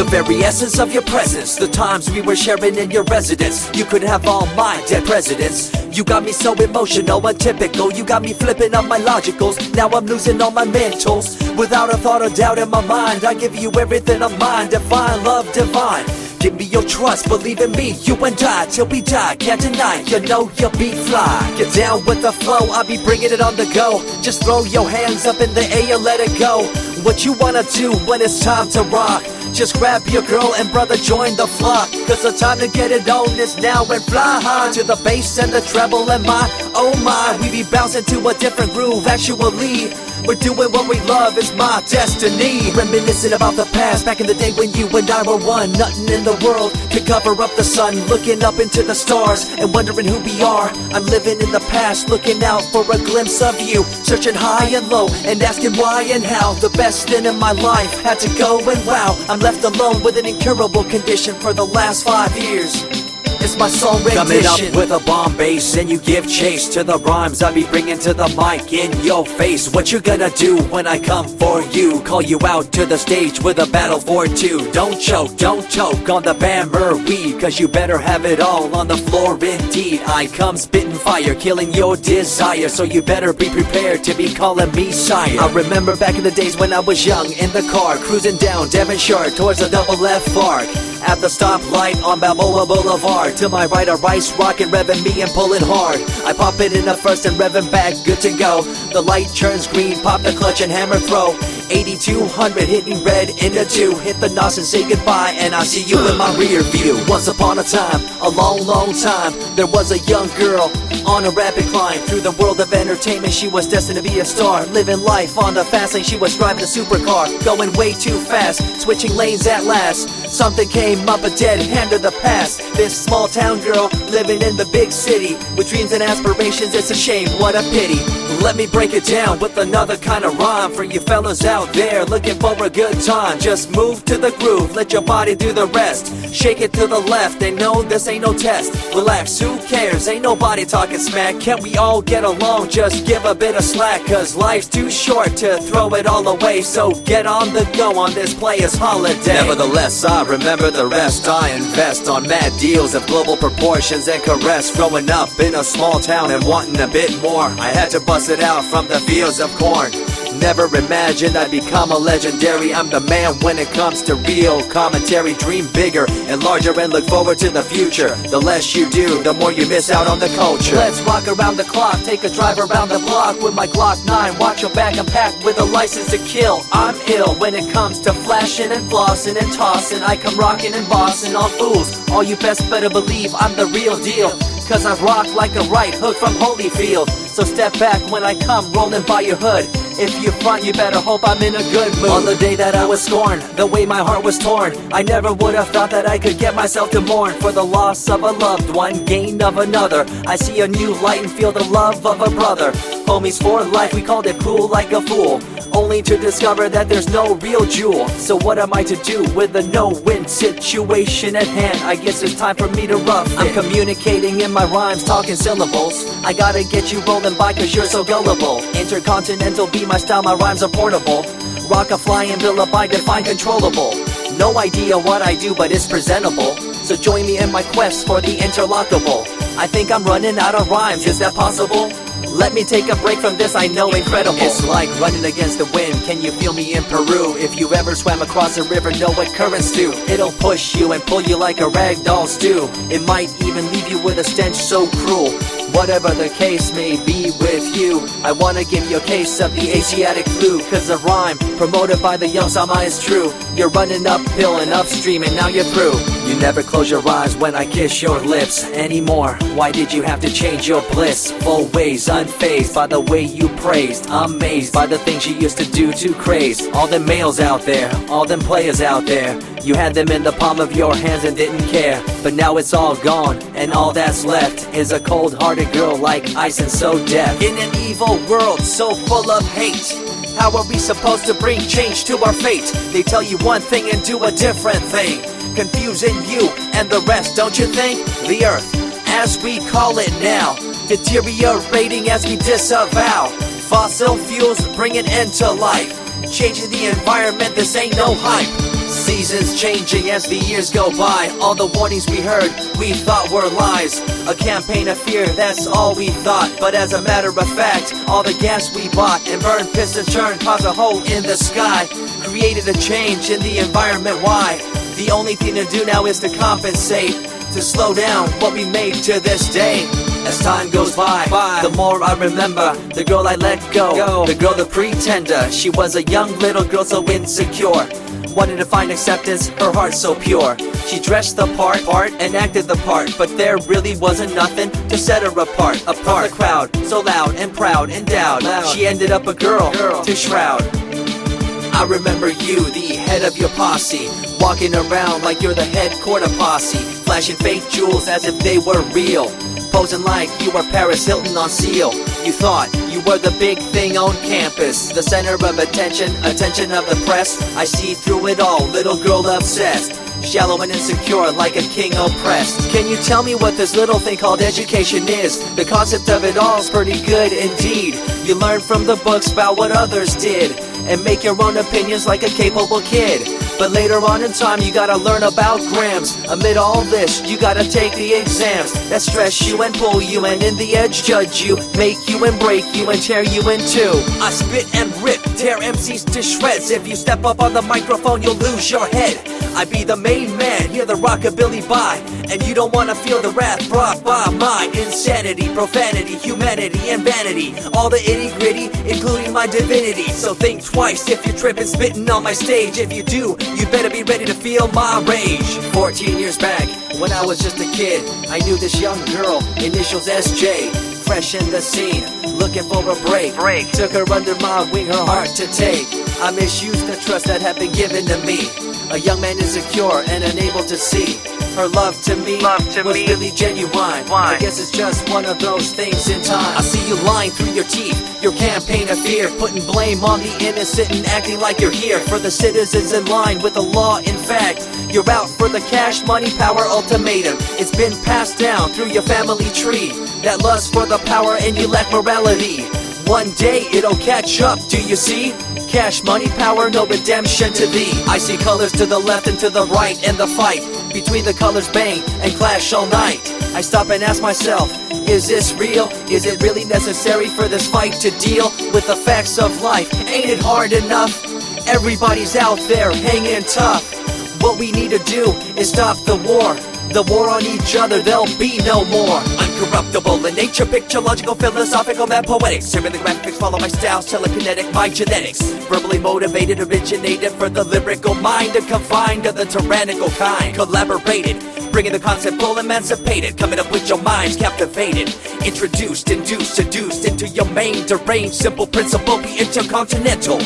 The very essence of your presence, the times we were sharing in your residence. You could have all my dead presidents. You got me so emotional, untypical. You got me flipping up my logicals. Now I'm losing all my mentals. Without a thought or doubt in my mind, I give you everything of mine. Divine love, divine. Give me your trust, believe in me, you and I, till we die, can't deny, you know you'll be fly. Get down with the flow, I'll be bringing it on the go. Just throw your hands up in the air, let it go. What you wanna do when it's time to rock? Just grab your girl and brother, join the flock. Cause the time to get it on is now, and fly high to the bass and the treble and my, oh my. We be bouncing to a different groove, actually. We're doing what we love, it's my destiny. Reminiscing about the past, back in the day when you and I were one. Nothing in the world could cover up the sun. Looking up into the stars and wondering who we are. I'm living in the past, looking out for a glimpse of you. Searching high and low and asking why and how. The best thing in my life had to go, and wow, I'm left alone with an incurable condition for the last 5 years. It's my song rendition. Coming up with a bomb bass and you give chase to the rhymes I be bringing to the mic in your face. What you gonna do when I come for you? Call you out to the stage with a battle for two. Don't choke on the bammer weed, cause you better have it all on the floor indeed. I come spitting fire, killing your desire, so you better be prepared to be calling me sire. I remember back in the days when I was young, in the car, cruising down Devonshire towards the double F arc. At the stoplight on Balboa Boulevard, to my right a rice rocket revving me and pulling hard. I pop it in the first and revving back, good to go. The light turns green, pop the clutch and hammer throw. 8200 hitting red in the 2. Hit the NOS and say goodbye, and I see you in my rear view. Once upon a time, a long time, there was a young girl on a rapid climb through the world of entertainment. She was destined to be a star, living life on the fast lane. She was driving a supercar, going way too fast, switching lanes at last. Something came up, a dead hand of the past. This small town girl living in the big city with dreams and aspirations. It's a shame, what a pity. Let me break it down with another kind of rhyme for you fellas out there looking for a good time. Just move to the groove, let your body do the rest. Shake it to the left, they know this ain't no test. Relax, who cares, ain't nobody talking smack. Can't we all get along, just give a bit of slack. Cause life's too short to throw it all away, so get on the go on this player's holiday. Nevertheless, I remember the rest. I invest on mad deals of global proportions and caress. Growing up in a small town and wanting a bit more, I had to bust it out from the fields of corn. Never imagined I'd become a legendary. I'm the man when it comes to real commentary. Dream bigger and larger and look forward to the future. The less you do, the more you miss out on the culture. Let's rock around the clock, take a drive around the block with my Glock 9. Watch your back, I'm packed with a license to kill. I'm ill when it comes to flashing and flossing and tossing. I come rocking and bossing on fools. All you best better believe I'm the real deal, cause I rock like a right hook from Holyfield. So step back when I come rolling by your hood. If you front, you better hope I'm in a good mood. On the day that I was scorned, the way my heart was torn, I never would have thought that I could get myself to mourn for the loss of a loved one, gain of another. I see a new light and feel the love of a brother. Homies for life, we called it cool like a fool, only to discover that there's no real jewel. So what am I to do with a no-win situation at hand? I guess it's time for me to rough it. I'm communicating in my rhymes, talking syllables. I gotta get you rolling by cause you're so gullible. Intercontinental be my style, my rhymes are portable. Rock a flying villa by define controllable. No idea what I do, but it's presentable. So join me in my quest for the interlockable. I think I'm running out of rhymes, is that possible? Let me take a break from this, I know incredible. It's like running against the wind, can you feel me in Peru? If you ever swam across a river, know what currents do. It'll push you and pull you like a ragdoll stew. It might even leave you with a stench so cruel. Whatever the case may be with you, I wanna give you a case of the Asiatic flu. Cause the rhyme promoted by the young Sama is true. You're running uphill and upstream and now you're through. You never close your eyes when I kiss your lips anymore. Why did you have to change your bliss? Full ways, unfazed by the way you praised. Amazed by the things you used to do to craze. All them males out there, all them players out there, you had them in the palm of your hands and didn't care. But now it's all gone, and all that's left is a cold-hearted girl like ice and so deaf. In an evil world so full of hate, how are we supposed to bring change to our fate? They tell you one thing and do a different thing, confusing you and the rest, don't you think? The earth, as we call it now, deteriorating as we disavow. Fossil fuels bring an end to life, changing the environment, this ain't no hype. Seasons changing as the years go by. All the warnings we heard, we thought were lies. A campaign of fear, that's all we thought. But as a matter of fact, all the gas we bought and burned, pissed and churned caused a hole in the sky. Created a change in the environment, why? The only thing to do now is to compensate, to slow down what we made to this day. As time goes by, the more I remember the girl I let go, the girl, the pretender. She was a young little girl so insecure, wanted to find acceptance, her heart so pure. She dressed the part and acted the part, but there really wasn't nothing to set her apart from the crowd, so loud and proud, endowed. She ended up a girl to shroud. I remember you, the head of your posse, walking around like you're the head quarter posse, flashing fake jewels as if they were real, posing like you were Paris Hilton on seal. You thought you were the big thing on campus, the center of attention of the press. I see through it all, little girl obsessed, shallow and insecure like a king oppressed. Can you tell me what this little thing called education is? The concept of it all's pretty good indeed. You learn from the books about what others did and make your own opinions like a capable kid. But later on in time you gotta learn about grams. Amid all this you gotta take the exams that stress you and pull you, and in the edge judge you, make you and break you and tear you in two. I spit and rip, tear MCs to shreds. If you step up on the microphone you'll lose your head. I be the main man, hear the rockabilly by, and you don't wanna feel the wrath brought by my insanity, profanity, humanity, and vanity. All the itty gritty, including my divinity. So think twice if you're tripping, spitting on my stage. If you do, you better be ready to feel my rage. 14 years back, when I was just a kid, I knew this young girl, initials SJ, fresh in the scene, looking for a break. Took her under my wing, her heart to take. I misused the trust that had been given to me. A young man insecure and unable to see her love to me was really genuine. I guess it's just one of those things in time. I see you lying through your teeth, your campaign of fear, putting blame on the innocent and acting like you're here for the citizens in line with the law. In fact, you're out for the cash, money, power ultimatum. It's been passed down through your family tree, that lust for the power and you lack morality. One day it'll catch up, do you see? Cash, money, power, no redemption to thee. I see colors to the left and to the right, and the fight between the colors bang and clash all night. I stop and ask myself, is this real? Is it really necessary for this fight to deal with the facts of life? Ain't it hard enough? Everybody's out there hanging tough. What we need to do is stop the war on each other, there'll be no more. Uncorruptible in nature, picture, logical, philosophical, mad poetic. Serving the graphics, follow my style, telekinetic, my genetics. Verbally motivated, originated for the lyrical mind, and confined to the tyrannical kind. Collaborated, bringing the concept full emancipated, coming up with your minds captivated. Introduced, induced, seduced into your main deranged, simple principle, be intercontinental.